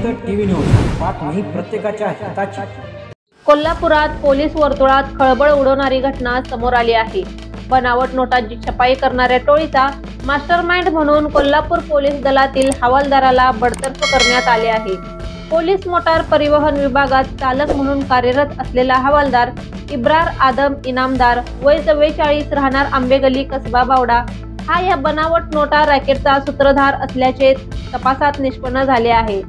जनहित TV news, बातमी प्रत्येकाच्या हिताची। कोल्हापुरात पोलीस वर्तुळात खळबळ उडवणारी घटना समोर आली आहे। बनावट नोटांची छपाई करणाऱ्या टोळीचा मास्टरमाइंड म्हणून कोल्हापूर पोलीस दलातील हवालदाराला बडतर्फ करण्यात आले आहे। पोलीस मोटार परिवहन विभागात चालक म्हणून कार्यरत असलेला हवालदार इब्रार आदम इनामदार वय 44 राहणार आंबेगली कसबा बावडा हा या बनावट नोटा रॅकेटचा सूत्रधार असल्याचे तपासात निष्पन्न झाले आहे।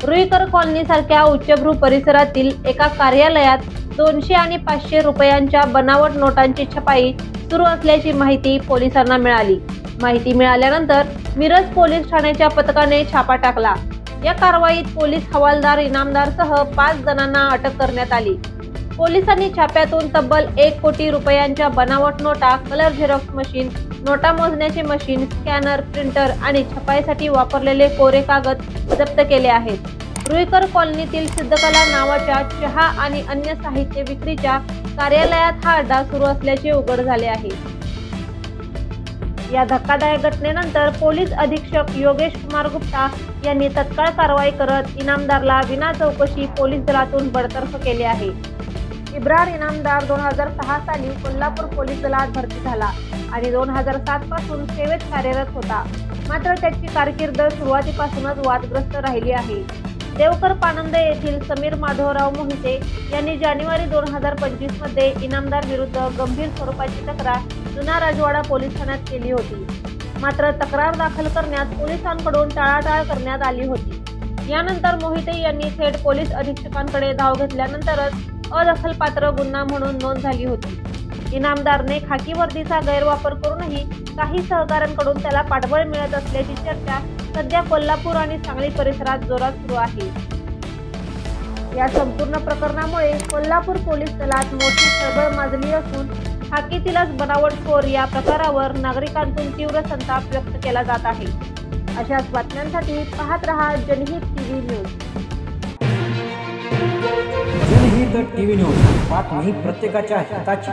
रुईकर कॉलनी सारख्या उच्चभ्रू परिसरातील एका कार्यालयात 200 आणि 500 रुपयांच्या बनावट नोटांची छपाई सुरू असल्याची माहिती पोलिसांना मिळाली। माहिती मिळाल्यानंतर मिरज पोलीस ठाण्याच्या पथकाने छापा टाकला। या कारवाईत पोलीस हवालदार इनामदारसह 5 जणांना अटक करण्यात आली। पोलिसांनी छाप्यातून तब्बल 1 कोटी रुपयांच्या बनावट नोटा, कलर झेरॉक्स मशीन, नोटा मोजण्याचे मशीन, स्कॅनर, प्रिंटर आणि छपाईसाठी वापरलेले कोरे कागद जप्त केले आहेत। रुईकर कॉलनीतील सिद्धकला नावाच्या चहा आणि अन्य साहित्य विक्रीच्या कार्यालयात हा अड्डा सुरू असल्याचे उघड झाले आहे। या धक्कादायक घटनेनंतर पोलीस अधीक्षक योगेश कुमार गुप्ता यांनी तत्काळ कारवाई करत इनामदारला विना चौकशी पोलीस दलातून बडतर्फ केले आहे। इब्रार इनामदार 2006 साली कोल्हापूर पोलीस दलात भरती झाला आणि 2007 पासून सेवेत कार्यरत होता। मात्र त्याची कारकीर्द सुरुवातीपासूनच वादग्रस्त राहिली आहे। देवकर पानंद येथील समीर माधवराव मोहिते यांनी जानेवारी 2025 मध्ये इनामदार विरुद्ध गंभीर स्वरूपाची तक्रार जुना राजवाडा पोलीस ठाण्यात केली होती। मात्र तक्रार दाखल करण्यात पोलिसांकडून टाळाटाळ करण्यात आली होती। यानंतर मोहिते यांनी थेट पोलीस अधीक्षकांकडे धाव घेतल्यानंतरच अदखलपात्र गुन्हा म्हणून नोंद झाली होती। इनामदारने खाकी वर्दीचा गैरवापर करूनही काही सहकाऱ्यांकडून त्याला पाठबळ मिळत असल्याची चर्चा सध्या कोल्हापूर आणि सांगली परिसरात जोरात सुरू आहे। या संपूर्ण प्रकरणामुळे कोल्हापूर पोलीस दलात मोठी खळबळ माजली असून खाकीतीलच बनावटखोर या प्रकारावर नागरिकांतून तीव्र संताप व्यक्त केला जात आहे। अशाच बातम्यांसाठी पाहत रहा जनहित टीव्ही न्यूज। जनहित टीव्ही न्यूज, बातमी प्रत्येकाच्या हिताची।